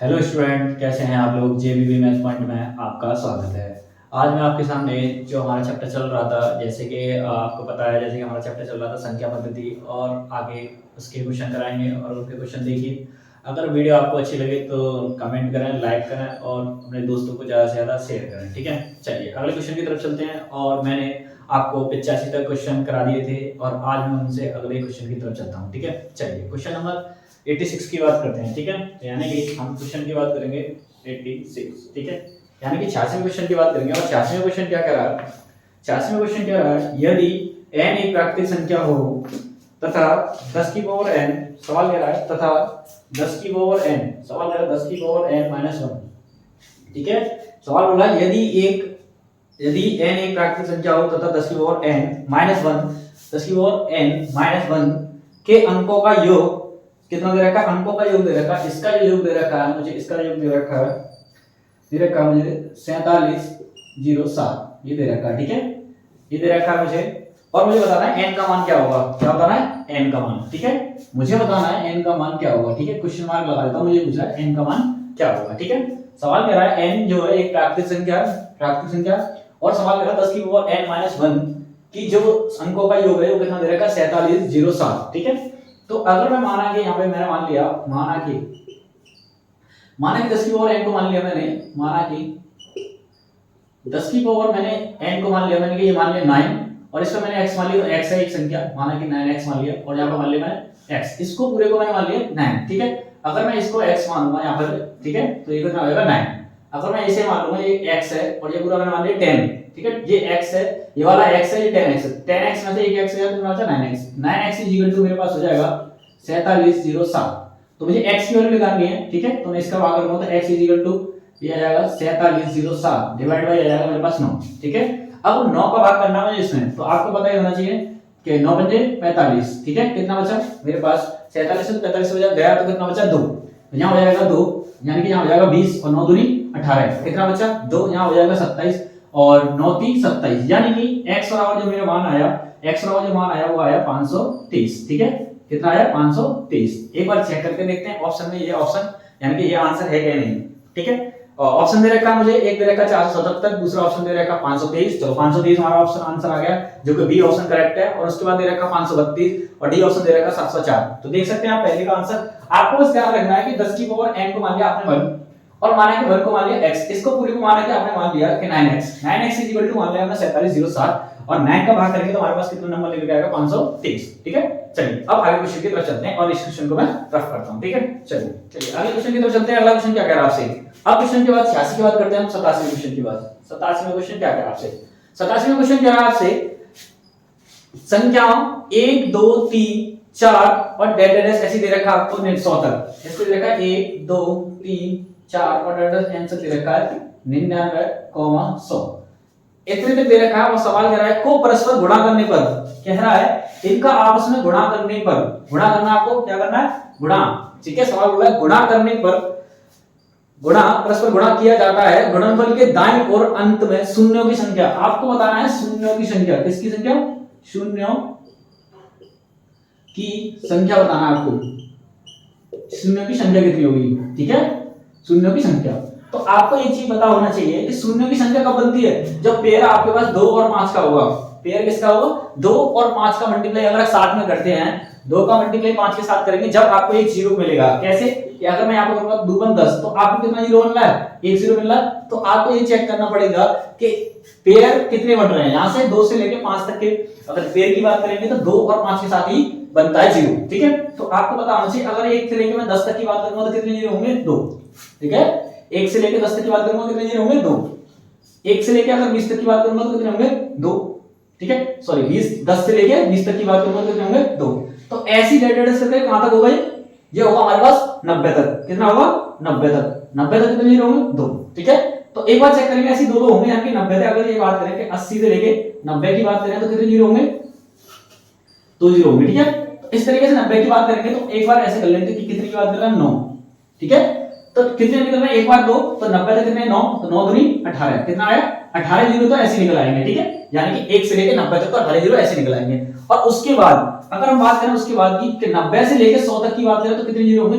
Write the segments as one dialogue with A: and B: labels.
A: Hello student, कैसे हैं आप लोग। जेबीबी मैथ पॉइंट में आपका स्वागत है। आज मैं आपके सामने जो हमारा चैप्टर चल रहा था, जैसे कि आपको पता है, जैसे कि हमारा चैप्टर चल रहा था संख्या पद्धति, और आगे उसके क्वेश्चन कराएंगे और उनके क्वेश्चन देखिए। अगर वीडियो आपको अच्छी लगे तो कमेंट करें, लाइक करें और अपने दोस्तों को ज़्यादा से ज़्यादा शेयर करें। ठीक है, चलिए अगले क्वेश्चन की तरफ चलते हैं। और मैंने आपको 85 तक क्वेश्चन करा दिए थे और आज मैं उनसे अगले क्वेश्चन की तरफ चलता हूँ। ठीक है, चलिए क्वेश्चन नंबर 86 की बात करते हैं। ठीक है, यानी कि हम क्वेश्चन की बात करेंगे 86। ठीक है, यानी कि 86वें क्वेश्चन की बात करेंगे। और 86वें क्वेश्चन क्या कह रहा है, 86वें क्वेश्चन क्या रहा है, यदि n एक प्राकृतिक संख्या हो तथा 10 की पावर n, सवाल कह रहा है तथा 10 की पावर n, सवाल कह रहा है 10 की पावर n माइनस 1। ठीक है, सवाल बोला यदि n एक प्राकृतिक संख्या हो तथा 10 की पावर n माइनस 1, 10 की पावर n माइनस 1 के अंकों का योग कितना दे रखा है, अंकों का योग दे रखा है, इसका जो योग दे रखा है मुझे, इसका योग दे रखा है मुझे 4707 ये दे रखा है। ठीक है, ये दे रखा है मुझे, और मुझे बताना है n का मान क्या होगा। क्या बताना है, n का मान। ठीक है, मुझे बताना है n का मान क्या होगा। ठीक है, क्वेश्चन मार्क लगा देता हूं, मुझे पूछा है n का मान क्या होगा। ठीक है, सवाल कह रहा है n जो है एक प्राकृतिक संख्या और सवाल कह रहा है 10 की पावर n माइनस 1 की जो अंकों का योग है वो कितना दे रखा है 4707। ठीक है, तो अगर मैं माना कि यहाँ पे मैंने मान लिया, माना कि 10 की पावर n को मान लिया मैंने, माना कि 10 की पावर मैंने n को मान लिया मैंने कि ये मान लिया 9, और इसका मैंने x मान लिया, तो x है एक संख्या, माना कि 9x मान लिया, और यहाँ पे मान लिया मैंने x, इसको पूरे को मैंने मान लिया 9। ठीक है, अगर मैं इसको x मान लूंगा यहाँ पर, ठीक है, तो ये कितना हो जाएगा 9। अगर मैं इसे मान लूंगा ये x है और ये पूरा मैंने मान लिया 10। ठीक है, ये x है, ये वाला x है, ये 10x है, 10x में से एक x है तो कितना बचा 9x। 9x इक्वल टू मेरे पास हो जाएगा 4707। तो मुझे x की वैल्यू निकालनी है। ठीक है, तो मैं इसका भाग करूंगा तो x इक्वल टू ये आ जाएगा 4707 डिवाइड बाय आ जाएगा मेरे पास 9। ठीक है, अब 9 का भाग करना है मुझे इसमें, तो आपको पता ही होना चाहिए कि 9 पंजे 45। ठीक है, कितना बचा मेरे पास 47 से 45 बचा गया तो कितना बचा 2, यहाँ हो जाएगा 2, यानी कि यहाँ हो जाएगा 20 और 9 दूनी 18, कितना बचा 2, यहाँ हो जाएगा 27 और 9 3 27, यानी कि x बराबर जो मेरा मान आया, x बराबर जो मान आया वो आया 523। ठीक है, कितना आया 523। एक बार चेक करके देखते हैं ऑप्शन में, ये ऑप्शन यानी कि ये आंसर है क्या नहीं। ठीक है, ऑप्शन दे रखा मुझे, एक दे रखा 477, दूसरा ऑप्शन दे रखा 523। चलो 523 हमारा ऑप्शन आंसर आ गया, जो कि बी ऑप्शन करेक्ट है। और उसके बाद दे रखा 532 और डी ऑप्शन दे रखा 704। तो देख सकते हैं आप पहले का आंसर। आपको बस ध्यान रखना है कि 10 की पावर n को मान लिया आपने 1 और माना कि 1 को मान लिया x, इसको पूरे को माना कि आपने मान लिया कि 9x इक्वल टू मान लिया हमने 4707 और 9 का भाग करके तो हमारे पास कितना नंबर निकल आएगा 523। ठीक है, चलिए अब आगे क्वेश्चन की तरफ चलते हैं और इस क्वेश्चन को मैं रफ करता हूं। ठीक है, चलिए अगले क्वेश्चन की तरफ चलते हैं। अगला क्वेश्चन क्या कह रहा है आपसे, अब क्वेश्चन के बाद 86 की बात करते हैं हम 87वें क्वेश्चन की बात। 87वें क्वेश्चन क्या कह रहा है आपसे, 87वें क्वेश्चन कह रहा है आपसे संख्याओं 1 2 3 4 और डेडेस ऐसी दे रखा है आपको 100 तक। इसको दे रखा है 1 2 3 4 और डेडेस आंसर दे रखा है 99,100, इतने तक दे रखा है। और सवाल कह रहा है को परस्पर गुणा करने पर, कह रहा है इनका आपस में गुणा करने पर, गुणा करना आपको क्या करना है, गुणा। ठीक है, सवाल बोला है गुणा करने पर, गुणा परस्पर गुणा किया जाता है, गुणनफल के दाईं ओर अंत में शून्यों की संख्या। आपको बताना है शून्यों की संख्या, किसकी संख्या, शून्यों की संख्या बताना है आपको, शून्यों की संख्या कितनी होगी। ठीक है, शून्यों की संख्या। तो आपको एक चीज पता होना चाहिए कि शून्यों की संख्या कब बनती है, जब पेयर आपके पास 2 और 5 का होगा। पेयर किसका होगा, 2 और 5 का मल्टीप्लाई अगर साथ में करते हैं, 2 का मल्टीप्लाई 5 के साथ करेंगे जब आपको एक जीरो मिलेगा। कैसे, कि अगर मैं यहाँ पे करूंगा 2 1 10 तो आपको कितना जीरो मिल रहा है, एक जीरो मिल रहा है। तो आपको ये चेक करना पड़ेगा कि पेयर कितने बन रहे हैं, यहाँ से 2 से लेके 5 तक के अगर पेयर की बात करेंगे तो 2 और 5 के साथ ही बनता है जीरो। ठीक है, तो आपको पता होना चाहिए अगर 1 से लेके मैं 10 तक की बात करूंगा तो कितने जीरो होंगे, 2। ठीक है, 1 से लेके 10 तक की बात करूंगा कितने जीरो होंगे, 2। 1 से लेके अगर 20 तक की बात करूंगा तो कितने होंगे, 2। ठीक है, सॉरी 10 से लेके 20 तक की बात करूंगा तो कितने होंगे, 2। तो ऐसी डेडेड सर्कल कहां तक होगा, ये होगा हमारे पास 90 तक। कितना होगा, 90 तक। 90 तक कितने जीरो होंगे, 2। ठीक है, तो एक बार चेक करेंगे ऐसी दो होंगे, यानी कि 90 तक अगर ये बात करें कि 80 से लेके 90 की बात करें तो कितने जीरो होंगे, 2 जीरो होंगे। ठीक है, तो इस तरीके से 90 की बात करेंगे तो एक बार ऐसे कर लेते हैं कि कितने की बात कर रहे हैं, 9। ठीक है, तो कितने निकल रहे हैं, एक बार 2 तो 90 तक कितने 9, तो 9 दूनी 18, कितना आया 18 जीरो तो ऐसे निकल आएंगे। ठीक है, यानी कि 1 से लेके 90 तक तो 18 जीरो ऐसे निकल आएंगे। और उसके बाद अगर हम बात करें उसके बाद की 90 से लेके 100 तक की बात करें तो कितने जीरो होंगे,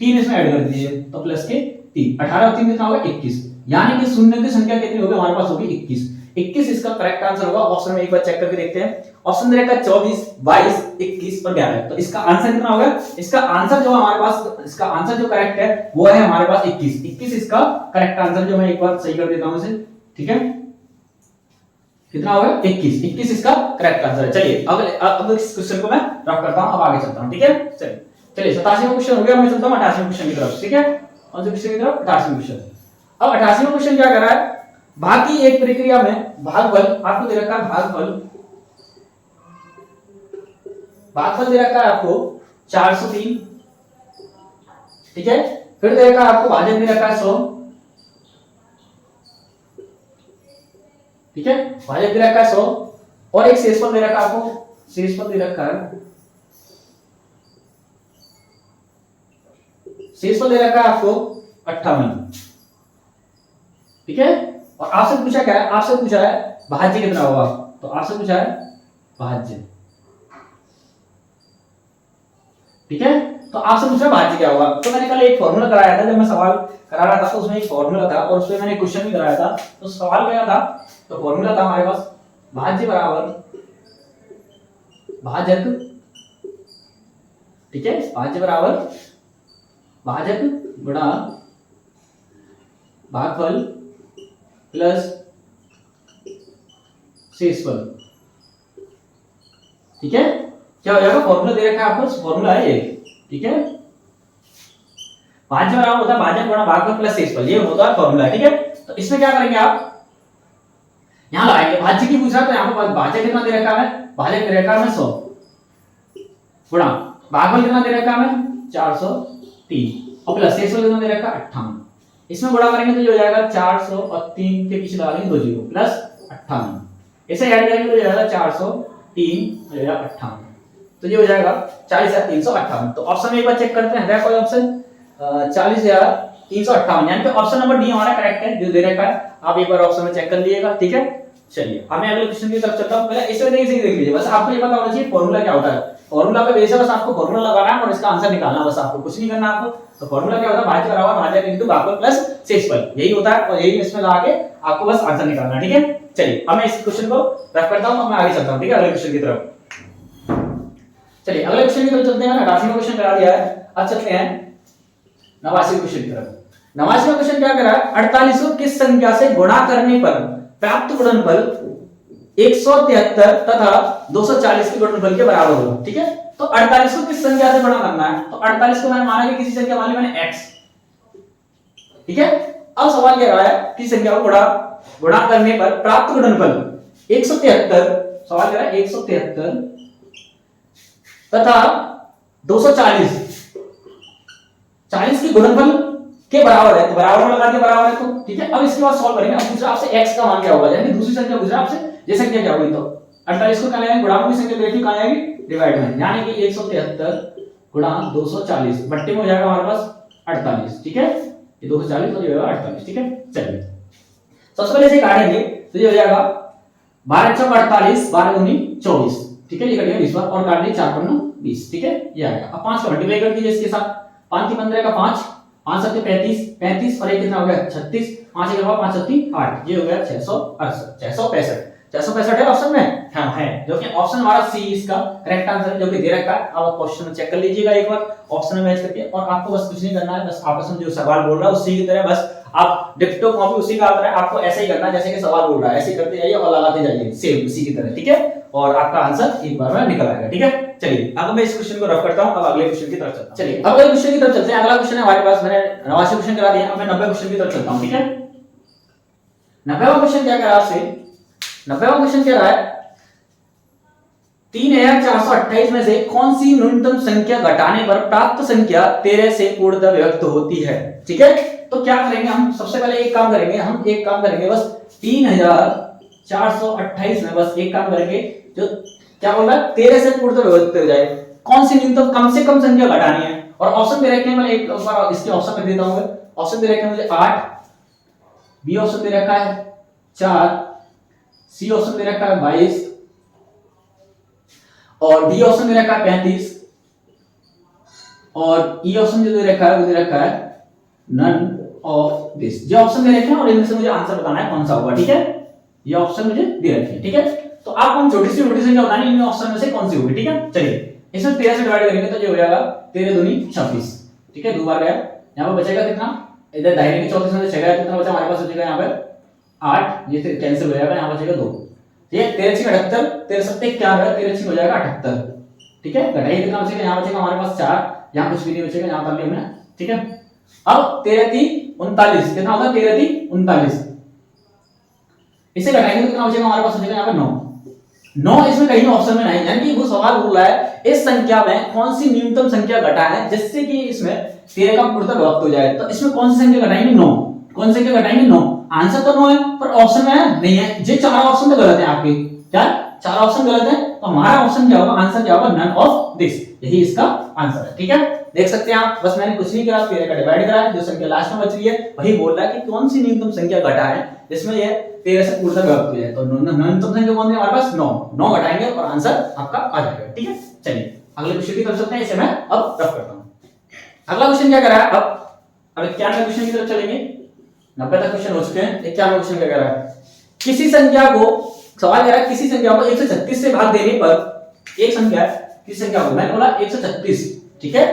A: 3 इसमें ऐड कर दीजिए तो प्लस के 3, 18 और 3 कितना होगा 21, यानी कि शून्य की संख्या कितनी होगी हमारे पास होगी 21। 21 इसका करेक्ट आंसर होगा। ऑप्शन में एक बार चेक करके देखते हैं। ऑप्शन दे रखा है 24, 22, 21 और 11, तो इसका आंसर कितना होगा? इसका आंसर जो हमारे पास, इसका आंसर जो करेक्ट है वो है हमारे पास 21। 21 इसका करेक्ट आंसर, जो मैं एक बार सही कर देता हूं इसे, ठीक है, कितना होगा 21। 21 इसका करेक्ट आंसर है। चलिए अब इस क्वेश्चन को मैं रफ करता हूं, अब आगे चलता हूं, ठीक है। चलिए 87वां क्वेश्चन हो गया, मैं चलता हूं 88वें क्वेश्चन की तरफ, ठीक है। कौन से क्वेश्चन की तरफ? 88वें क्वेश्चन। अब 88वां क्वेश्चन क्या कर रहा है? भाग की एक प्रक्रिया में भागफल आपको दे रखा है, भागफल दे रखा है आपको 403, ठीक है। फिर दे रखा है आपको भाजक दे रखा है 100, ठीक है, भाजक दे रखा है 100 और एक शेषफल दे रखा है आपको, शेषफल दे रखा है, शेषफल दे रखा है आपको 58, ठीक है। और आपसे पूछा क्या है? आपसे पूछा है भाज्य कितना होगा, तो आपसे पूछा है भाज्य, ठीक है। तो आपसे पूछा भाज्य क्या होगा, तो मैंने कल एक फॉर्मूला कराया था, जब मैं सवाल करा रहा था तो उसमें एक फॉर्मूला था और उसमें मैंने क्वेश्चन भी कराया था। तो सवाल क्या था? तो फॉर्मूला था हमारे पास भाज्य बराबर भाजक, ठीक है, भाज्य बराबर भाजक गुणा भागफल प्लस शेषफल, ठीक है। क्या हो जाएगा? फॉर्मूला दे रखा है आपको, फॉर्मूला है ये, ठीक है। भाज्य बराबर होता है भाजक गुणा भागफल प्लस शेषफल, ये होता है फॉर्मूला, ठीक है। तो इसमें क्या करेंगे आप, यहां लगाएंगे भाज्य की पूछा तो यहां पर भाजक कितना दे रखा है? भाजक दे रखा है 100 गुणा भागफल कितना दे रखा है? 403 और प्लस शेषफल कितना दे रखा है? 58। इसमें गुणा करेंगे तो ये हो जाएगा 400 और 3 के पीछे लगा लेंगे 2 जीरो प्लस 58, इसे ऐड करेंगे तो हो जाएगा 403 हो जाएगा 58, तो ये हो जाएगा 40,358। तो ऑप्शन में एक बार चेक करते हैं, कोई ऑप्शन 40,358, यानी कि ऑप्शन नंबर डी हमारा करेक्ट है जो दे रखा है। आप एक बार ऑप्शन में चेक कर लीजिएगा, ठीक है। चलिए अब मैं अगले क्वेश्चन की तरफ चलता हूं। पहले इसे देख लीजिए, बस आपको ये पता होना चाहिए फॉर्मूला क्या होता है। फॉर्मूला पे बेस है, बस आपको फॉर्मूला लगाना है और इसका आंसर निकालना, बस आपको कुछ नहीं करना आपको। तो फॉर्मूला क्या होता है? भाज्य बराबर भाजक इनटू भागफल प्लस शेषफल, यही होता है और यही इसमें लगा के आपको बस आंसर निकालना है, ठीक है। चलिए अब मैं इस क्वेश्चन को रफ करता हूं, अब मैं आगे चलता हूं, ठीक है, अगले क्वेश्चन की तरफ। चलिए अगले क्वेश्चन की तरफ चलते हैं। मैंने 88वां क्वेश्चन करा दिया है, अब चलते हैं 89वें क्वेश्चन की तरफ। 89वां क्वेश्चन क्या कह रहा है? 48 को किस संख्या से गुणा करने पर प्राप्त गुणनफल 173 तथा 240 के गुणनफल के बराबर होगा, ठीक है। तो 48 को किस संख्या से गुणा करना है? तो 48 को मैंने माना कि किसी संख्या, मान ली मैंने x, ठीक है। अब सवाल कह रहा है कि संख्या को गुणा करने पर प्राप्त गुणनफल 173, सवाल कह रहा है 173 तथा 240, 40 की गुणनफल के बराबर है, तो बराबर में लगा दिया, बराबर है तो ठीक है। अब इसके बाद सॉल्व करेंगे। अब दूसरा आपसे x का मान क्या होगा, यानी दूसरी संख्या पूछ रहा है आपसे, ये संख्या क्या होगी? तो 48 को क्या लेंगे? गुणा में संख्या रिलेटिव कहां आएगी? डिवाइड में, यानी कि 173 गुणा 240 बट्टे में हो जाएगा हमारे पास 48, ठीक है। ये 240 और ये होगा 48, ठीक है। चलिए सबसे पहले इसे काटेंगे तो ये हो जाएगा 12 चौक 48, 12 दूनी 24, ठीक है। ये कटेगा 20 बार और काट दिए 4 पन्ना 20, ठीक है, ये आएगा। अब 5 का मल्टीप्लाई कर दीजिए इसके साथ, 5 की 15 का 5, 5 7 35, 35 और 1 कितना हो गया 36, 5 1 5 7 8, ये हो गया 668, 665, 665 है ऑप्शन में, हाँ है, जो कि ऑप्शन हमारा सी इसका करेक्ट आंसर है, जो कि दे रखा है। अब आप क्वेश्चन में चेक कर लीजिएगा एक बार ऑप्शन में मैच करके, और आपको बस कुछ नहीं करना है, बस आपस में जो सवाल बोल रहा है उसी की तरह बस आप डिक्टो कॉपी उसी का आता है, आपको ऐसे ही करना है जैसे कि सवाल बोल रहा है, ऐसे ही करते जाइए और लगाते जाइए सेम उसी की तरह, ठीक है। और आपका आंसर एक बार में निकल आएगा, ठीक है। चलिए अब मैं इस क्वेश्चन को रफ करता हूं, अब अगले क्वेश्चन की तरफ चलता हूं। चलिए अब अगले क्वेश्चन की तरफ चलते हैं। अगला क्वेश्चन है हमारे पास, मैंने 89 क्वेश्चन करा दिया, अब मैं 90 क्वेश्चन की तरफ चलता हूं, ठीक है। 90वां क्वेश्चन क्या कह रहा है आपसे? 90वां क्वेश्चन कह रहा है 3428 में से कौन सी न्यूनतम संख्या घटाने पर प्राप्त संख्या 13 से पूर्णतः विभक्त होती है, ठीक है। तो क्या करेंगे हम? सबसे पहले एक काम करेंगे, बस 3428 में बस एक काम करेंगे, जो क्या बोल रहा है 13 से पूर्णतः विभक्त हो जाए, कौन सी न्यूनतम कम से कम संख्या घटानी है। और ऑप्शन दे रखे हैं, मैं एक बार इसके ऑप्शन में देता हूं। ऑप्शन दे रखे हैं मुझे 8, बी ऑप्शन दे रखा है 4, सी ऑप्शन दे रखा है 22 और डी ऑप्शन दे रखा है 35 और ई ऑप्शन जो दे रखा है वो दे रखा है नन ऑफ दिस। ये ऑप्शन दे रखे हैं और इनमें से मुझे आंसर बताना है कौन सा होगा, ठीक है। ये ऑप्शन मुझे दे रखे हैं, ठीक है। तो आप हम छोटी सी संख्या बतानी, इनमें ऑप्शन में से कौन सी होगी, ठीक है। चलिए इसमें 13 से डिवाइड करेंगे तो ये हो जाएगा 13 दूनी 26, ठीक है। दो बार गया, यहाँ पे बचेगा कितना, इधर दाहिने की 34 में से 6 गया, कितना बचा हमारे पास, बचेगा यहाँ पे 8, ये कैंसिल हो जाएगा, यहाँ बचेगा 2, ठीक है। 13 6 78, 13 7 क्या है, 13 6 हो जाएगा 78, ठीक है। घटाइए कितना बचेगा, यहाँ बचेगा हमारे पास 4, यहाँ कुछ भी नहीं बचेगा, यहाँ कर लिया हमने, ठीक है। अब 13 3 39, कितना होगा 13 3 39, इसे घटाएंगे तो कितना बचेगा हमारे पास, बचेगा यहाँ पे 9। इसमें कहीं ऑप्शन में नहीं, यानी कि वो सवाल बोल रहा है इस संख्या में कौन सी न्यूनतम संख्या घटा है जिससे कि इसमें 13 का पूर्णतः विभक्त हो जाए। तो इसमें कौन सी संख्या घटाएंगे, 9। कौन सी संख्या घटाएंगे, 9। आंसर तो 9 है, पर ऑप्शन में नहीं है। ये चार ऑप्शन तो गलत है आपके, क्या चार ऑप्शन गलत है। तो हमारा ऑप्शन क्या होगा, आंसर क्या होगा, नन ऑफ दिस, यही इसका आंसर है, ठीक है। देख सकते हैं आप, बस मैंने कुछ नहीं करा, 13 का डिवाइड करा है, जो संख्या लास्ट में बच रही है वही बोल रहा है कि कौन सी न्यूनतम संख्या घटा है जिसमें ये 13 से पूर्णतः विभक्त हो जाए। तो न्यूनतम संख्या कौन है हमारे पास, 9 घटाएंगे और आंसर आपका आ जाएगा, ठीक है। चलिए अगले क्वेश्चन की तरफ चलते हैं, इसे मैं अब रफ करता हूं। अगला क्वेश्चन क्या कर रहा है, अब 91 क्वेश्चन की तरफ चलेंगे। 90 तक क्वेश्चन हो चुके हैं। 91 क्वेश्चन क्या कर रहा है, किसी संख्या को, सवाल कह रहा है किसी संख्या को 136 से भाग देने पर, एक संख्या किसी संख्या को, मैंने बोला 136, ठीक है।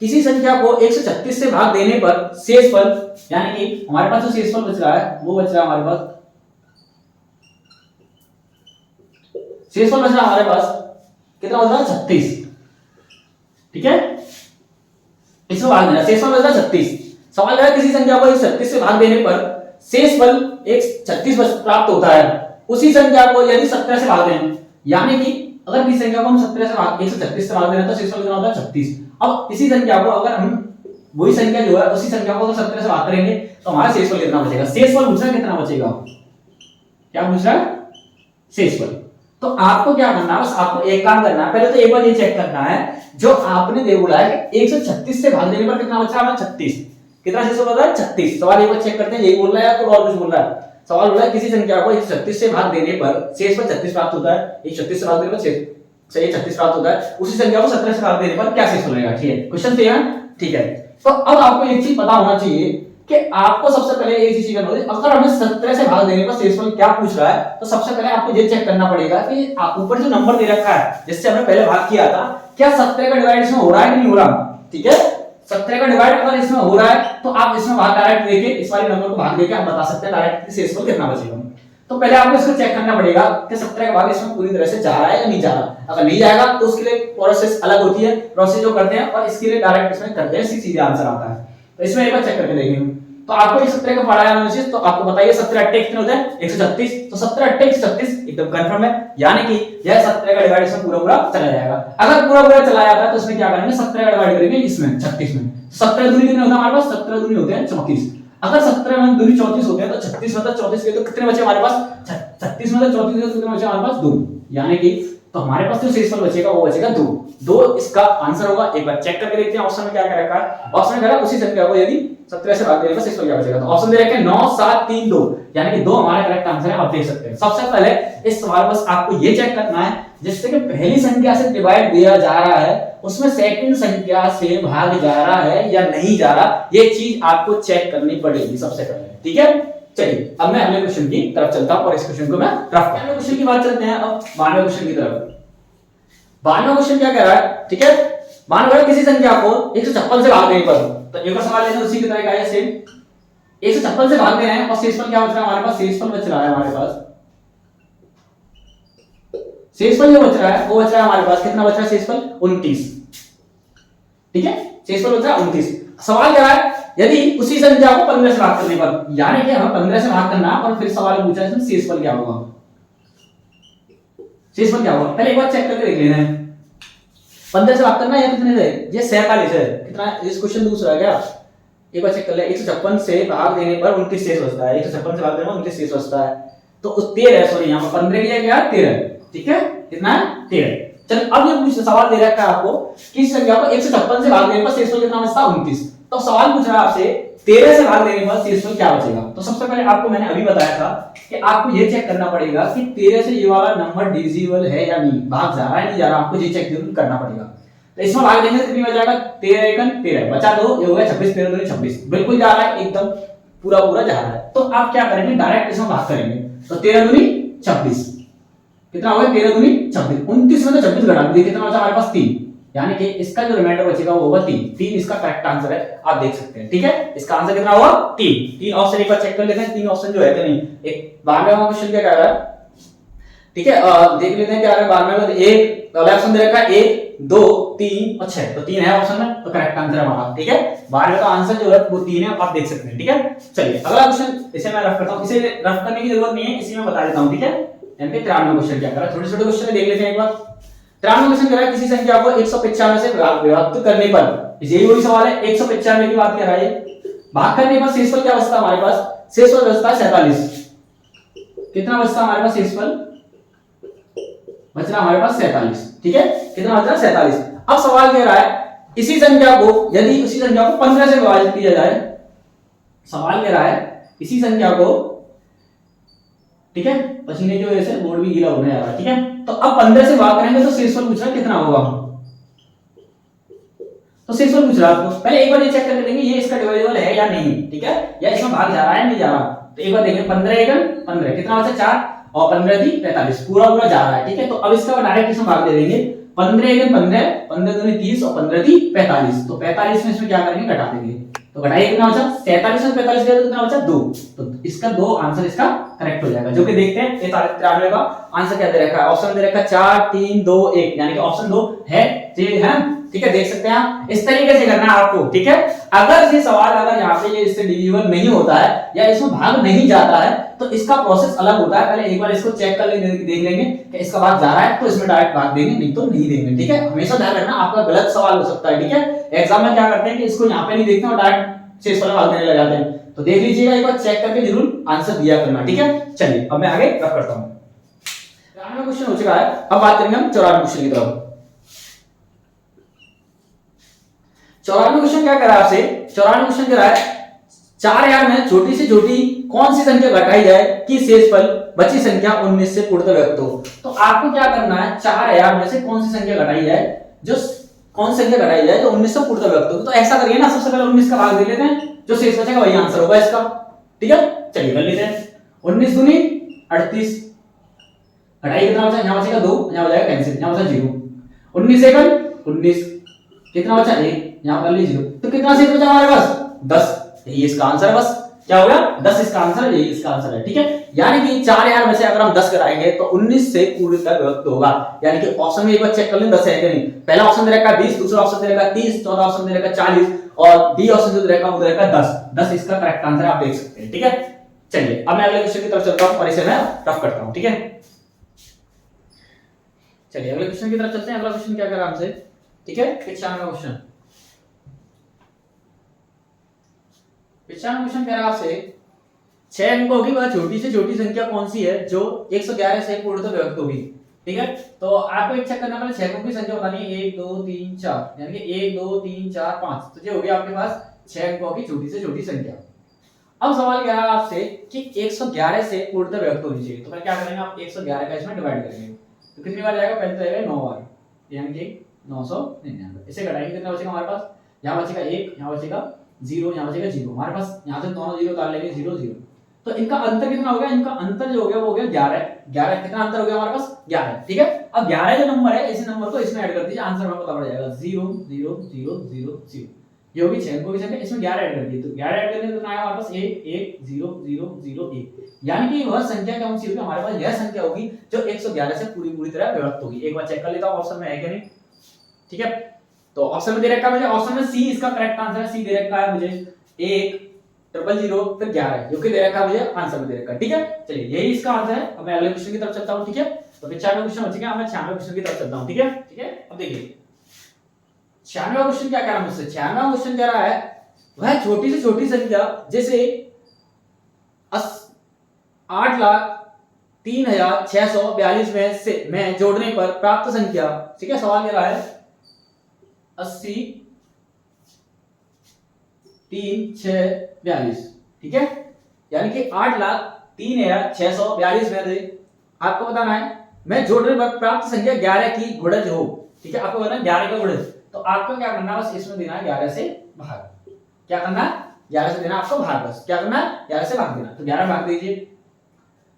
A: किसी संख्या को 136 से भाग देने पर शेषफल, यानी कि हमारे पास जो शेषफल बच रहा है वो बच रहा है हमारे पास, शेषफल बच रहा है हमारे पास कितना बच रहा है, 36, ठीक है। इसमें भाग देना, शेषफल बच रहा है 36। सवाल कह रहा है किसी संख्या को 136 से भाग देने पर शेषफल 136 प्राप्त होता है। उसी संख्या को यदि 17 से भाग दें, यानी कि अगर किसी संख्या को हम 17 से भाग 136 से भाग देना तो शेषफल कितना होता है, 36। अब इसी संख्या को अगर हम वही संख्या जो है उसी संख्या को अगर 17 से भाग करेंगे तो हमारा शेषफल कितना बचेगा। शेषफल पूछ रहा है कितना बचेगा, क्या पूछ रहा है, शेषफल। तो आपको क्या करना है, बस आपको एक काम करना है, पहले तो एक बार ये चेक करना है जो आपने दे बोला है कि 136 से भाग देने पर कितना बच रहा है, 36, कितना शेषफल बच रहा है, 36। सवाल एक बार चेक करते हैं, यही बोल रहा है या कोई और कुछ बोल रहा है। सवाल बोला है किसी संख्या को 136 से भाग देने पर शेषफल 36 प्राप्त होता है, 136 से भाग देने पर शेष 36 प्राप्त होता है। उसी संख्या को 17 से भाग देने पर क्या शेषफल रहेगा, ठीक है। क्वेश्चन तो है, ठीक है। तो अब आपको एक चीज पता होना चाहिए कि आपको सबसे पहले एक चीज करना होगी, अगर हमें 17 से भाग देने पर शेषफल क्या पूछ रहा है तो सबसे पहले आपको ये चेक करना पड़ेगा कि ऊपर जो नंबर दे रखा है जिससे हमने पहले भाग किया था, क्या 17 का डिवाइड इसमें हो रहा है कि नहीं हो रहा, ठीक है। 17 का डिवाइड अगर इसमें हो रहा है तो आप इसमें भाग डायरेक्ट लेके, इस वाले नंबर को भाग देके आप बता सकते हैं डायरेक्ट शेषफल कितना बचेगा। तो पहले आपको इसको चेक करना पड़ेगा कि 17 का भाग इसमें पूरी तरह से जा रहा है या नहीं जा रहा। अगर नहीं जाएगा तो उसके लिए प्रोसेस अलग होती है, प्रोसेस जो करते हैं और इसके लिए डायरेक्ट इसमें करते हैं, सीधे आंसर आता है। तो इसमें एक बार चेक करके देखेंगे। तो आपको ये 17 का पढ़ा है एनालिसिस, तो आपको बताइए 17 8 कितने होते हैं, 136। तो 17 8 136 एकदम कंफर्म है, यानी कि यह 17 का डिवाइड इसमें पूरा चला जाएगा। अगर पूरा चला जाता है तो इसमें क्या करेंगे, 17 का डिवाइड करेंगे इसमें 36 में। 17 दूनी कितने होते हैं हमारे पास, 17 दूनी होते हैं 34। अगर 17 में दूनी 34 होते हैं तो 36 मतलब 34 के तो कितने बचे हमारे पास, 36 मतलब 34 के कितने बचे हमारे पास, 2। यानी कि तो हमारे पास जो शेषफल बचेगा वो बचेगा 2 इसका आंसर होगा। एक बार चेक करके देखते हैं ऑप्शन में क्या क्या रखा है। ऑप्शन में कह रहा है उसी संख्या को यदि 17 से भाग देने पर शेषफल क्या बचेगा, तो ऑप्शन दे रखे हैं 9 7 3 2, यानी कि 2 हमारा करेक्ट आंसर है। आप देख सकते हैं सबसे पहले इस सवाल बस आपको ये चेक करना है जिससे कि पहली संख्या से डिवाइड दिया जा रहा है उसमें सेकंड संख्या से भाग जा रहा है या नहीं जा रहा, ये चीज आपको चेक करनी पड़ेगी सबसे पहले, ठीक है। चलिए अब मैं अगले क्वेश्चन की तरफ चलता हूं और इस क्वेश्चन को मैं रफ करता हूं। क्वेश्चन की बात चलते हैं अब 92वें क्वेश्चन की तरफ। 92वां क्वेश्चन क्या कह रहा है, ठीक है। मान लो किसी संख्या को 156 से भाग देने पर, तो एक और सवाल लेते हैं उसी की तरह का है सेम, 156 से भाग दे रहे हैं और शेषफल क्या बच रहा है हमारे पास, शेषफल बच रहा है हमारे पास, शेषफल जो बच रहा है वो बच रहा है हमारे पास, कितना बच रहा है शेषफल, 29, ठीक है। शेषफल बच रहा है 29। सवाल क्या है, यदि उसी संख्या को 15 से भाग करने पर, यानी कि हमें 15 से भाग करना और फिर सवाल पूछा है इसमें शेषफल क्या होगा, शेषफल क्या होगा। पहले एक बार चेक करके देख लेना है 15 से भाग करना या कितने से, ये 47 है, कितना इस क्वेश्चन दूसरा है क्या, एक बार चेक कर ले। 156 से भाग देने पर 29 शेष बचता है, 156 से भाग देने पर 29 शेष बचता है, तो 13 सॉरी यहाँ पर 15 की जगह क्या 13, ठीक है, कितना है 13। चल अब ये पूछ सवाल दे रखा है आपको कि इस संख्या को 156 से भाग देने पर शेषफल कितना बचता है 29। तो सवाल पूछ रहा है आपसे 13 से भाग देने पर शेषफल क्या बचेगा। तो सबसे पहले आपको मैंने अभी बताया था कि आपको ये चेक करना पड़ेगा कि 13 से ये वाला नंबर डिविजिबल है या नहीं, भाग जा रहा है नहीं जा रहा, आपको ये चेक जरूर करना पड़ेगा। तो इसमें भाग देंगे तो कितनी बच जाएगा 13 एकन 13 बचा 2 ये हो गया 26 13 दूनी 26 बिल्कुल जा रहा है एकदम पूरा पूरा जा रहा है। तो आप क्या करेंगे डायरेक्ट इसमें भाग करेंगे तो 13 दूनी 26 कितना हो गया 13 दूनी 26 29 में तो 26 घटा दीजिए कितना बचा हमारे पास 3 यानी कि इसका जो रिमाइंडर बचेगा वो होगा 3 इसका करेक्ट आंसर है आप देख सकते हैं ठीक है। इसका आंसर कितना होगा 3 ऑप्शन एक बार चेक कर लेते हैं 3 ऑप्शन जो है कि नहीं। एक 12वां क्वेश्चन क्या कह रहा है ठीक है देख लेते हैं क्या आ रहा है 12वें में एक पहला ऑप्शन दे रखा है 1 2 3 और 6 तो 3 है ऑप्शन में तो करेक्ट आंसर है हमारा ठीक है। 12वें का आंसर जो है वो 3 है आप देख सकते हैं ठीक है। चलिए अगला क्वेश्चन इसे मैं रफ करता हूं इसे रफ करने की जरूरत नहीं है इसी में बता देता हूं ठीक है। यानी कि 93वां क्वेश्चन क्या कर रहा है छोटे छोटे क्वेश्चन देख लेते हैं एक बार। 93वां क्वेश्चन कह रहा है किसी संख्या को 195 से विभाजित करने पर यही वही सवाल है 195 की बात कर रहा है भाग करने पर शेषफल क्या बचता हमारे पास शेषफल बचता है 47 कितना बचता हमारे पास शेषफल बच रहा हमारे पास 47 ठीक है कितना बच रहा है 47। अब सवाल कह रहा है इसी संख्या को यदि उसी संख्या को 15 से विभाजित किया जाए सवाल कह रहा है इसी संख्या को ठीक है पसीने की वजह से बोर्ड भी गीला होने जा रहा है ठीक है। तो अब 15 से भाग करेंगे तो शेषफल पूछ रहा है कितना होगा तो शेषफल पूछ रहा है आपको पहले एक बार ये चेक कर लेंगे ये इसका डिवाइडेबल है या नहीं ठीक है या इसमें भाग जा रहा है नहीं जा रहा। तो एक बार देखें 15 एकम 15 कितना बचा 4 और 15 थी 45 पूरा पूरा जा रहा है ठीक है। तो अब इसका डायरेक्ट इसमें भाग दे देंगे 15 एकम 15 15 दूनी 30 और 15 थी 45 तो 45 में इसमें क्या करेंगे घटा देंगे तो घटाइए कितना बचा 47 में 45 गया तो कितना बचा 2 तो इसका 2 आंसर इसका करेक्ट हो जाएगा जो कि देखते हैं 93 का आंसर क्या दे रखा है ऑप्शन दे रखा है 4 3 2 1 यानी कि ऑप्शन 2 है है ठीक है देख सकते हैं आप इस तरीके से करना है आपको ठीक है। अगर ये सवाल अगर यहाँ पे ये इससे डिविजिबल नहीं होता है या इसमें भाग नहीं जाता है तो इसका प्रोसेस अलग होता है। पहले एक बार इसको चेक कर लेंगे देख लेंगे कि इसका भाग जा रहा है तो इसमें डायरेक्ट भाग देंगे नहीं तो नहीं देंगे ठीक है। हमेशा ध्यान रखना आपका गलत सवाल हो सकता है ठीक है। एग्जाम में क्या करते हैं कि इसको यहाँ पे नहीं देखते और डायरेक्ट शेषफल में भाग देने लग जाते हैं तो देख लीजिएगा एक बार चेक करके जरूर आंसर दिया करना ठीक है। चलिए अब मैं आगे रख करता हूँ 93वां क्वेश्चन हो चुका है अब बात करेंगे हम 94वें क्वेश्चन की तरफ। 94वां क्वेश्चन क्या कर रहा है आपसे 94वां क्वेश्चन कह रहा है 4000 में छोटी से छोटी कौन सी संख्या घटाई जाए कि शेषफल बची संख्या 19 से पूर्णतः व्यक्त हो। तो आपको क्या करना है 4000 में से कौन सी संख्या घटाई जाए जो कौन सी संख्या घटाई जाए तो 19 से पूर्णतः व्यक्त हो। तो ऐसा करिए ना सबसे पहले 19 का भाग दे लेते हैं जो शेष बचेगा वही आंसर होगा इसका ठीक है। चलिए कर लेते हैं 19 दूनी 38 घटाई कितना बचा यहाँ बचेगा 2 यहाँ बचेगा कैंसिल यहाँ बचा 0 19 सेकंड 19 कितना बचा 1 यहाँ कर लीजिए 0 तो कितना शेष बचा हमारे पास 10 यही इसका आंसर है बस क्या हो गया 10 इसका आंसर है यही इसका आंसर है ठीक है। यानी कि 4000 में से अगर हम 10 कराएंगे तो 19 से पूर्णतः विभक्त होगा यानी कि ऑप्शन में एक बार चेक कर लें 10 है कि नहीं। पहला ऑप्शन दे रखा है 20 दूसरा ऑप्शन दे रखा है 30 चौथा ऑप्शन दे रखा है 40 और डी ऑप्शन जो दे रखा है वो दे रखा है 10 इसका करेक्ट आंसर आप देख सकते हैं ठीक है। चलिए अब मैं अगले क्वेश्चन की तरफ चलता हूं और इसे मैं रफ करता हूं ठीक है। चलिए अगले क्वेश्चन की तरफ चलते हैं। अगला क्वेश्चन क्या कर रहा है हमसे ठीक है 95वां क्वेश्चन 95वां क्वेश्चन कह रहा है आपसे 6 अंकों की वह छोटी से छोटी संख्या कौन सी है जो 111 से पूर्णतः विभक्त होगी ठीक है। तो आपको एक चेक करना पड़ेगा 6 अंकों की संख्या बतानी है 1 2 3 4 यानी कि 1 2 3 4 5 तो ये हो गया आपके पास 6 अंकों की छोटी से छोटी संख्या। अब सवाल कह रहा है आपसे कि 111 से पूर्णतः विभक्त होनी चाहिए तो फिर क्या करेंगे आप 111 का इसमें डिवाइड करेंगे तो कितनी बार जाएगा पहले तो जाएगा 9 बार यानी कि 999 इसे घटाएंगे कितना बचेगा हमारे पास यहाँ बचेगा 1 यहाँ बचेगा 0 यहाँ बचेगा 0 हमारे पास यहाँ से दोनों 0 उतार लेंगे 0 0 तो इनका अंतर कितना हो गया इनका अंतर जो हो गया वो हो गया 11 कितना अंतर हो गया हमारे पास 11 ठीक है। अब 11 जो नंबर है इस नंबर को इसमें ऐड कर दीजिए आंसर हमें पता पड़ जाएगा 0 0 0 0 0 ये होगी 6 अंकों की संख्या इसमें 11 ऐड कर दिए तो 11 ऐड करने से कितना आया हमारे पास 1 1 0 0 0 1 यानी कि वह संख्या कौन सी होगी हमारे पास यह संख्या होगी जो 111 से पूरी तरह विभक्त होगी। एक बार चेक कर लेता हूं ऑप्शन में है कि नहीं ठीक है। तो ऑप्शन में दे रखा है मुझे ऑप्शन में सी इसका करेक्ट आंसर है सी दे रखा है मुझे 1 000 फिर 11 जो कि दे रखा है मुझे आंसर में दे रखा है ठीक है। चलिए यही इसका आंसर है। अब मैं अगले क्वेश्चन की तरफ चलता हूं ठीक है। तो 95वां क्वेश्चन हो चुका है मैं 96वें क्वेश्चन की तरफ चलता हूं ठीक है। अब देखिए 96वां क्वेश्चन क्या कह रहा है मुझसे 96वां क्वेश्चन कह रहा है वह छोटी से छोटी संख्या जैसे 8,03,642 में जोड़ने पर प्राप्त संख्या ठीक है। सवाल कह रहा है 80 3 6 42 ठीक है यानी कि 8,03,642 में से आपको बताना है मैं जोड़ने पर प्राप्त संख्या 11 की गुणज हो ठीक है। आपको बताना 11 का गुणज तो तो आपको क्या करना है, बस इसमें देना है 11 से भाग। क्या करना है, 11 से देना आपको भाग, बस क्या करना है 11 से भाग देना। तो 11 भाग दीजिए,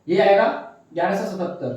A: ये आएगा 11 से 77,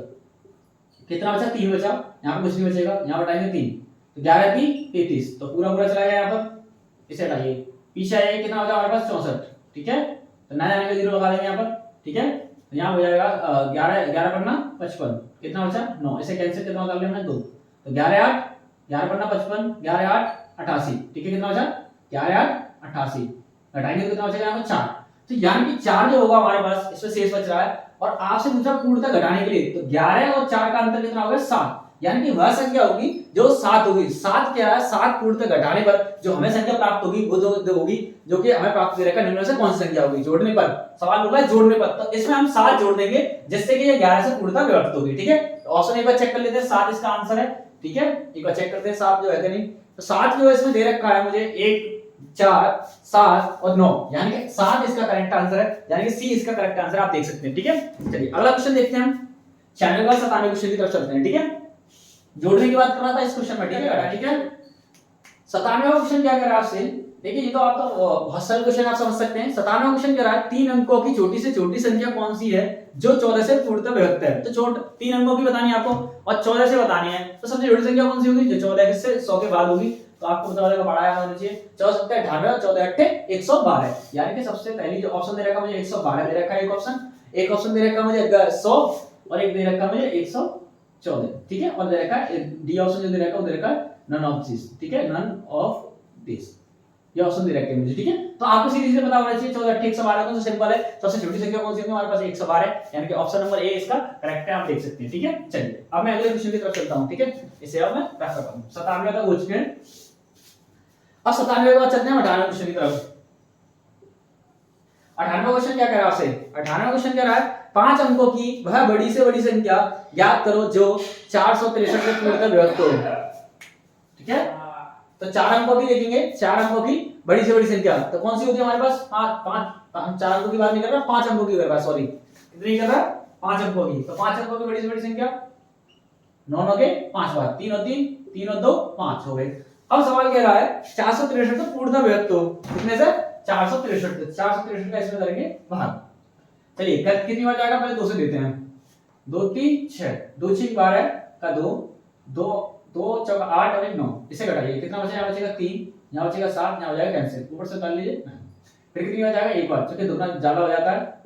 A: कितना बचा 3 बचा, यहाँ पे कुछ नहीं बचेगा, यहाँ हटाएंगे 3, तो 11 3 33, तो पूरा पूरा चला गया यहाँ पर, इसे हटाइए। पीछे आइए, कितना बचा हमारे पास 64, ठीक है, तो नया जाने का 0 लगा देंगे यहाँ पर, ठीक है। तो यहाँ हो जाएगा 11 11 पन्ना 55, कितना बचा 9, इसे कैंसिल कितना कर लेना 2, तो 11 8 11 पन्ना 55, 11 8 88, ठीक है, कितना बचा 11 8 88, घटाएंगे तो कितना बचेगा यहाँ पर 4। तो यानी कि 4 जो होगा हमारे पास इसमें शेष बच रहा है, और आपसे पूछा पूर्णता घटाने के लिए, तो 11 और 4 का अंतर कितना होगा 7, यानी कि वह संख्या होगी जो 7 होगी। 7 क्या है, 7 पूर्णता घटाने पर जो हमें संख्या प्राप्त होगी वो जो होगी, जो कि हमें प्राप्त हो रहेगा निम्न में से कौन सी संख्या होगी, जोड़ने पर सवाल बोल रहा है जोड़ने पर, तो इसमें हम 7 जोड़ देंगे जिससे कि ये 11 से पूर्णता विभक्त होगी, ठीक है। तो ऑप्शन एक बार चेक कर लेते हैं, 7 इसका आंसर है, ठीक है, एक बार चेक करते हैं 7 जो है कि नहीं। तो 7 जो इसमें दे रखा है मुझे 1 4 7 और 9, यानी कि 7 इसका करेक्ट आंसर है, यानी कि सी इसका करेक्ट आंसर आप देख सकते हैं, ठीक है। चलिए अगला क्वेश्चन देखते हैं हम, चैनल का 97 क्वेश्चन की तरफ चलते हैं, ठीक है। जोड़ने की बात कर रहा था इस क्वेश्चन में, ठीक है, ठीक है। 97वां क्वेश्चन क्या कर रहा है आपसे, देखिए ये तो आप तो बहुत सारे क्वेश्चन आप समझ सकते हैं। 97वां क्वेश्चन कह रहा है 3 अंकों की छोटी से छोटी संख्या कौन सी है जो 14 से पूर्णतः विभक्त है। तो 3 अंकों की बतानी है आपको और 14 से बतानी है, तो सबसे छोटी संख्या कौन सी होगी, जो 14 से 100 के बाद होगी। तो आपको पता होगा पढ़ाया होना चाहिए 14 7 98 और 14 8 112, यानी कि सबसे पहली जो ऑप्शन दे रखा मुझे 112 दे रखा है, एक ऑप्शन दे रखा मुझे 100 और एक दे रखा मुझे 114, ठीक है, और दे रखा है डी ऑप्शन जो दे रखा है वो दे रखा है नन ऑफ दिस, ठीक है, नन ऑफ दिस, ये ऑप्शन दे रखे हैं मुझे, ठीक है। तो आपको सीरीज में पता होना चाहिए 14 8 112 कौन सा सिंपल है, सबसे छोटी संख्या कौन सी है हमारे पास 112 है, यानी कि ऑप्शन नंबर ए इसका करेक्ट है, आप देख सकते हैं, ठीक है। चलिए अब मैं अगले क्वेश्चन की तरफ चलता हूं, ठीक है, इसे अब मैं रख रहा हूं 97 तक हो चुके हैं। अब 97 के बाद चलते हैं 98 क्वेश्चन की तरफ। 98वां क्वेश्चन क्या कह रहा है आपसे, 98वां क्वेश्चन कह रहा है 5 अंकों की वह बड़ी से बड़ी संख्या ज्ञात करो जो 463 से पूर्णतः विभक्त हो, ठीक है। तो 4 अंकों की देखेंगे, 4 अंकों की बड़ी से बड़ी संख्या तो कौन सी होती है हमारे पास, 5 हम 4 अंकों की बात नहीं कर रहा, 5 अंकों की कर रहा, सॉरी कितनी कर रहा, 5 अंकों की। तो 5 अंकों की बड़ी से बड़ी संख्या 9 9 के 5 बार, 3 और 3 3 और 2 5 हो गए। अब सवाल कह रहा है 463 से पूर्णतः विभक्त हो, कितने से 463, 463 का इसमें करेंगे भाग। चलिए कितनी बार जाएगा, पहले 2 से देते हैं, 2 3 6, 2 6 12 का 2 2 2 4 8 और 1 9, इसे घटाइए कितना बचेगा, यहाँ बचेगा 3, यहाँ बचेगा 7, यहाँ हो जाएगा कैंसिल, ऊपर से कर लीजिए, फिर कितनी बार जाएगा एक बार, क्योंकि दुगना ज्यादा हो जाता है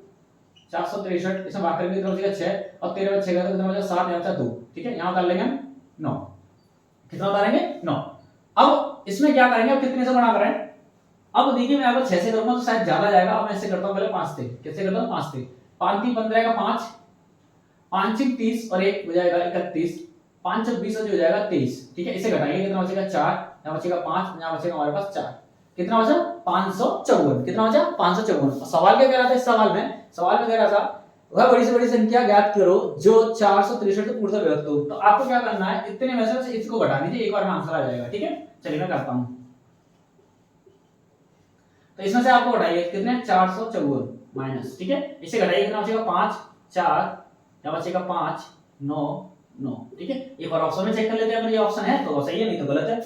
A: 463, इसमें भाग करेंगे कितना बचेगा 6 और 13 में 6 का कितना बचेगा 7, यहाँ बचा 2, ठीक है, यहाँ उतार लेंगे हम 9, कितना उतारेंगे 9। अब इसमें क्या करेंगे, अब कितने से गुणा करें, अब देखिए मैं अगर 6 से करूंगा तो शायद ज्यादा जाएगा, अब मैं ऐसे करता हूं पहले 5 से, कैसे करता हूं 5 से, 5 3 15 का 5 5 6 30 और 1 हो जाएगा 31, 5 6 20 और हो जाएगा 23, ठीक है, इसे घटाएंगे कितना बचेगा 4, यहाँ बचेगा 5, यहाँ बचेगा हमारे पास 4, कितना बचा 554, कितना बचा 554। सवाल क्या कह रहा था, इस सवाल में कह रहा था वह बड़ी से बड़ी संख्या ज्ञात करो जो 463 से पूर्णतः विभक्त हो। तो आपको क्या करना है, इतने में से इसको घटा दीजिए, एक बार में आंसर आ जाएगा, ठीक है। चलिए मैं करता हूं, तो इसमें से आपको घटाइए कितने 454 माइनस, ठीक है, इसे घटाइए कितना बचेगा 5 4, यहाँ बचेगा 5 9 9, ठीक है। एक बार ऑप्शन में चेक कर लेते हैं, अगर ये ऑप्शन है तो सही है, नहीं तो गलत है।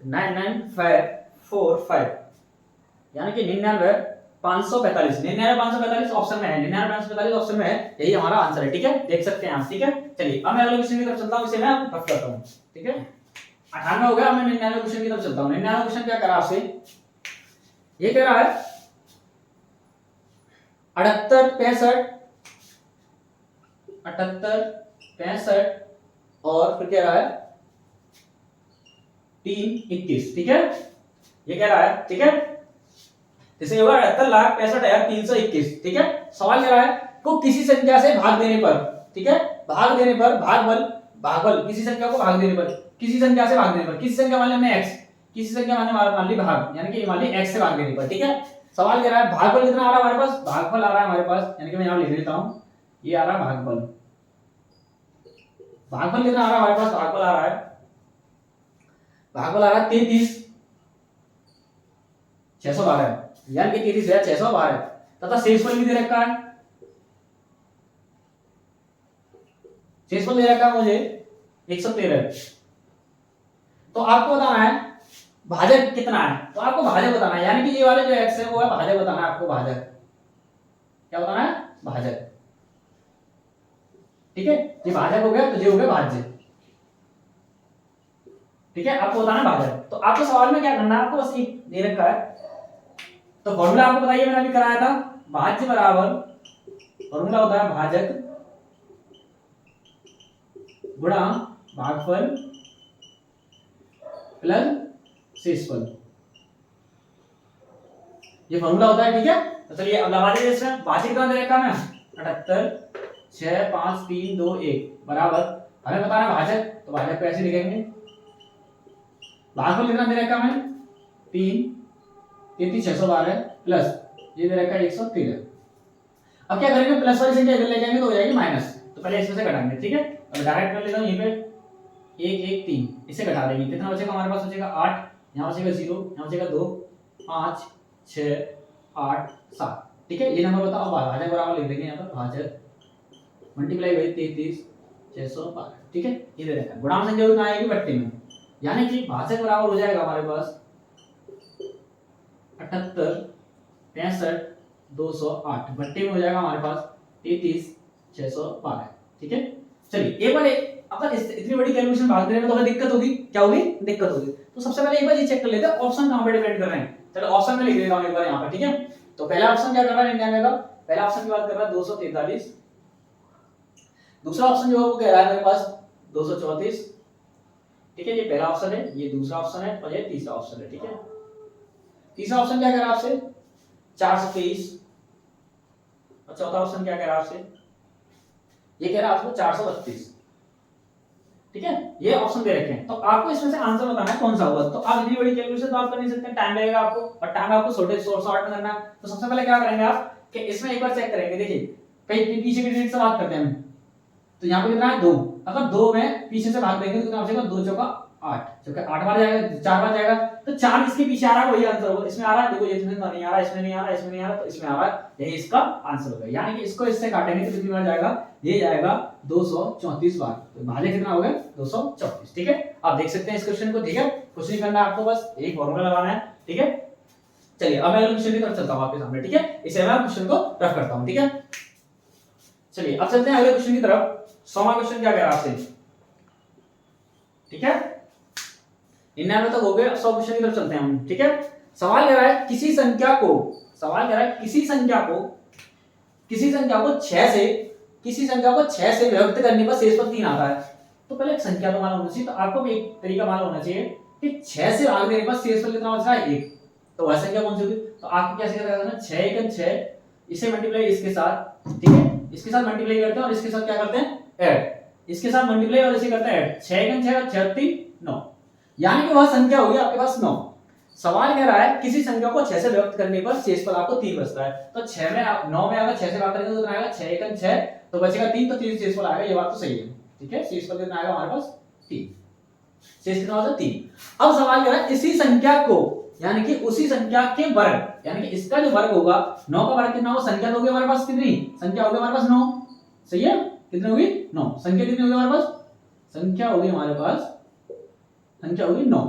A: 99545, यानी कि 99 545, 99 545 ऑप्शन में है, 99 545 ऑप्शन में है, यही हमारा आंसर है, ठीक है, देख सकते हैं आप, ठीक है। चलिए अब मैं अगले क्वेश्चन की तरफ चलता हूं, इसे मैं रख करता हूं, ठीक है। 98 हो गया, मैं 99 क्वेश्चन की तरफ चलता हूं। 99 क्वेश्चन क्या करा आपसे, ये कह रहा है 78 65 और फिर कह रहा है 3 21, ठीक है, ये कह रहा है, ठीक है, इसे होगा 78,65,321, ठीक है। सवाल कह रहा है को किसी संख्या से भाग देने पर, ठीक है, भाग देने पर भागफल किसी संख्या को भाग देने पर, किसी संख्या से भाग देने पर, किसी संख्या मान ली हमने x, किसी संख्या मान ली भाग, यानी कि मान ली x से भाग देने पर, ठीक है। सवाल कह रहा है भागफल कितना आ रहा है हमारे पास, भागफल आ रहा है हमारे पास, यानी कि मैं यहां लिख देता हूं, ये आ रहा है भागफल, भागफल कितना आ रहा है हमारे पास, भागफल आ रहा है 33 612, यानी कि 33,612 तथा शेषफल भी दे रखा है, शेषफल दे रखा है मुझे 113। तो आपको बताना है भाजक कितना है, तो आपको भाजक बताना है, यानी कि ये वाले जो x है वो है भाजक बताना है आपको, भाजक क्या बताना है, भाजक। ठीक है, ये भाजक हो गया, तो ये हो गया भाज्य। ठीक है, आपको बताना है भाजक। तो आपको सवाल में क्या करना है, आपको बस एक दे रखा है, तो फॉर्मूला आपको बताइए, मैंने अभी कराया था, भाज्य बराबर, फॉर्मूला होता है भाजक गुणा भागफल प्लस शेषफल, ये फॉर्मूला होता है। ठीक है, तो चलिए अब लगा दीजिए इसमें। भाज्य कितना दे रखा है, 78 6 5 3 2 1 बराबर, हमें बताना है भाजक, तो भाजक को ऐसे लिखेंगे। भागफल कितना दे रखा है, 3 33 612 प्लस ये दे रखा है 113। अब क्या करेंगे, प्लस वाली संख्या इधर ले जाएंगे तो हो जाएगी माइनस, तो पहले इसमें से घटाएंगे। ठीक है, अब डायरेक्ट कर लेता हूं, यहीं पे 1 1 3 इसे घटा देंगे, कितना बचेगा हमारे पास, बचेगा 8, यहां बचेगा 0, यहां बचेगा 2 5 6 8 7। ठीक है, ये नंबर बताओ। अब भाजक बराबर लिख देंगे यहां पर, भाजक मल्टीप्लाई बाय 33 612। ठीक है, ये दे रखा है। गुणांक संख्या भी कहां आएगी, बट्टे में, यानी कि भाजक बराबर हो जाएगा हमारे पास 78 65 208, बट्टे में हो जाएगा हमारे पास 33 612। ठीक है, चलिए एक बार अगर इतनी बड़ी कैलकुलेशन भाग देने में तो हमें दिक्कत होगी, क्या होगी, दिक्कत होगी। तो सबसे पहले एक बार ये चेक कर लेते हैं ऑप्शन कहां पे डिपेंड कर रहे हैं। चलो ऑप्शन में लिख देता हूं एक बार यहां पर। ठीक है, तो पहला ऑप्शन क्या कर रहा है 99 का, पहला ऑप्शन की बात कर रहा है 243, दूसरा ऑप्शन जो है वो कह रहा है मेरे पास 234। ठीक है, ये पहला ऑप्शन है, ये दूसरा ऑप्शन है, और ये तीसरा ऑप्शन है। ठीक है, तीसरा ऑप्शन क्या कह रहा है आपसे 423, और चौथा ऑप्शन क्या कह रहा है आपसे, ये कह रहा है आपको 432। ठीक है, ये ऑप्शन दे रखे हैं, तो आपको इसमें से आंसर बताना है कौन सा होगा। तो आप इतनी बड़ी कैलकुलेशन तो आप कर नहीं सकते, टाइम लगेगा आपको, और टाइम आपको शॉर्ट में करना है। तो सबसे पहले क्या करेंगे आप कि इसमें एक बार चेक करेंगे, देखिए कहीं पीछे की डिजिट से बात करते हैं हम, तो यहाँ पे कितना है 2, अगर 2 में पीछे से भाग देंगे तो कितना बचेगा, 2 चौका 8, चौका 8 बार जाएगा, 4 बार जाएगा, तो 4 इसके पीछे आ रहा है, वही आंसर होगा। इसमें आ रहा है, देखो इसमें नहीं आ रहा, इसमें नहीं आ रहा, इसमें नहीं आ रहा, तो इसमें आ रहा है, यही इसका आंसर होगा। यानी कि इसको इससे काटेंगे तो कितनी बार जाएगा, ये जाएगा 234 बार, तो भाज्य कितना हो गया 234। ठीक है, आप देख सकते हैं इस क्वेश्चन को। ठीक है, कुछ नहीं करना आपको, बस एक फॉर्मूला लगाना है। ठीक है, चलिए अब मैं क्वेश्चन की तरफ चलता हूं आपके सामने। ठीक है, इसे मैं क्वेश्चन को रफ करता हूं। ठीक है, चलिए अब चलते हैं अगले क्वेश्चन की तरफ। 100वां क्वेश्चन क्या कह रहा है आपसे। ठीक है, 99 तक हो गए, 100 क्वेश्चन की तरफ चलते हैं हम। ठीक है, सवाल कह रहा है किसी संख्या को, सवाल कह रहा है किसी संख्या को 6 से विभक्त करने पर शेषफल 3 आता है। तो पहले एक संख्या तो मालूम होना चाहिए, तो आपको भी एक तरीका मालूम होना चाहिए कि 6 से भाग देने पर शेषफल कितना बच रहा है 1, तो वह संख्या कौन सी होगी। तो आपको कैसे करना है, 6 × 6 इसे मल्टीप्लाई इसके साथ, ठीक है, इसके साथ मल्टीप्लाई करते हैं और इसके साथ क्या करते हैं ऐड, इसके साथ मल्टीप्लाई और इसे करते हैं ऐड, 6 × 6 6 3 9, यानी कि वह संख्या होगी आपके पास 9। सवाल कह रहा है किसी संख्या को 6 से विभक्त करने पर शेषफल आपको 3 बचता है। तो 6 में 9 में अगर 6 से भाग करेंगे तो कितना आएगा, 6 × 6 तो बचेगा 3, तो 3 शेषफल आएगा, ये बात तो सही है। ठीक है, शेषफल कितना आएगा हमारे पास 3, शेष कितना बचा 3। अब सवाल कह रहा है इसी संख्या को, यानी कि उसी संख्या के वर्ग, यानी कि इसका जो वर्ग होगा 9 का वर्ग कितना होगा, संख्या तो होगी हमारे पास कितनी, संख्या होगी हमारे पास 9, सही है, कितनी होगी 9, संख्या कितनी होगी हमारे पास, संख्या होगी हमारे पास, संख्या होगी 9।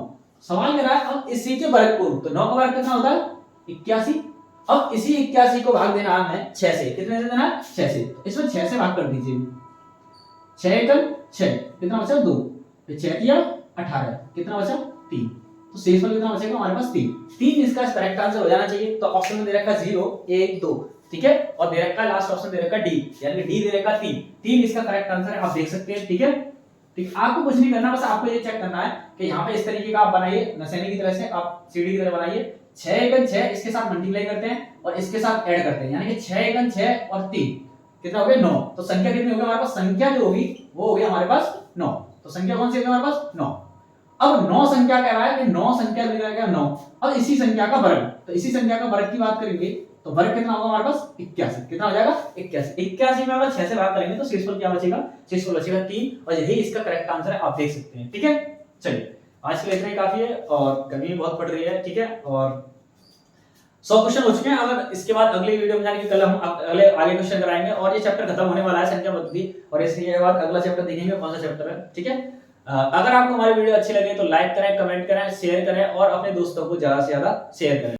A: सवाल कर रहा है अब इसी के वर्ग को, तो 9 का वर्ग कितना होता है 81। अब इसी 81 को भाग देना है 6 से, कितने से देना है 6 से, इसमें 6 से भाग कर दीजिए, 6 × 6 कितना बचा 2, फिर 6 × 18 कितना बचा 3, तो शेषफल कितना बचेगा हमारे पास 3 इसका करेक्ट आंसर हो जाना चाहिए। तो ऑप्शन में दे रखा 0 1 2, ठीक है, और दे रखा लास्ट ऑप्शन दे रखा डी, यानी कि डी दे रखा 3 इसका करेक्ट आंसर है, आप देख सकते हैं। ठीक है, ठीक, आपको कुछ नहीं करना, बस आपको ये चेक करना है कि यहाँ पे इस तरीके का आप बनाइए, नसेनी की तरह से आप सीढ़ी की तरह बनाइए, 6 × 6 इसके साथ मल्टीप्लाई करते हैं और इसके साथ ऐड करते हैं, यानी कि 6 × 6 और 3 कितना हो गया 9, तो संख्या कितनी होगी हमारे पास, संख्या जो होगी वो होगी हमारे पास 9, तो संख्या कौन सी होगी हमारे पास 9। अब 9 संख्या कह रहा है कि 9 संख्या लिख रहा है 9, अब इसी संख्या का वर्ग, तो इसी संख्या का वर्ग की बात करेंगे तो वर्ग कितना होगा हमारे पास 81, कितना हो जाएगा 81 में अगर 6 से भाग करेंगे तो शेषफल क्या बचेगा, शेषफल बचेगा 3, और यही इसका करेक्ट आंसर है, आप देख सकते हैं। ठीक है, चलिए आज के लिए इतना ही काफी है, और गर्मी बहुत पड़ रही है। ठीक है, और 100 क्वेश्चन हो चुके हैं, अगर इसके बाद अगली वीडियो में जाने के कल हम अगले आगे क्वेश्चन कराएंगे, और ये चैप्टर खत्म होने वाला है संख्या पद्धति, और इसके बाद अगला चैप्टर देखेंगे कौन सा चैप्टर है। ठीक है, अगर आपको हमारी वीडियो अच्छी लगे तो लाइक करें, कमेंट करें, शेयर करें और अपने दोस्तों को ज्यादा से ज्यादा शेयर करें।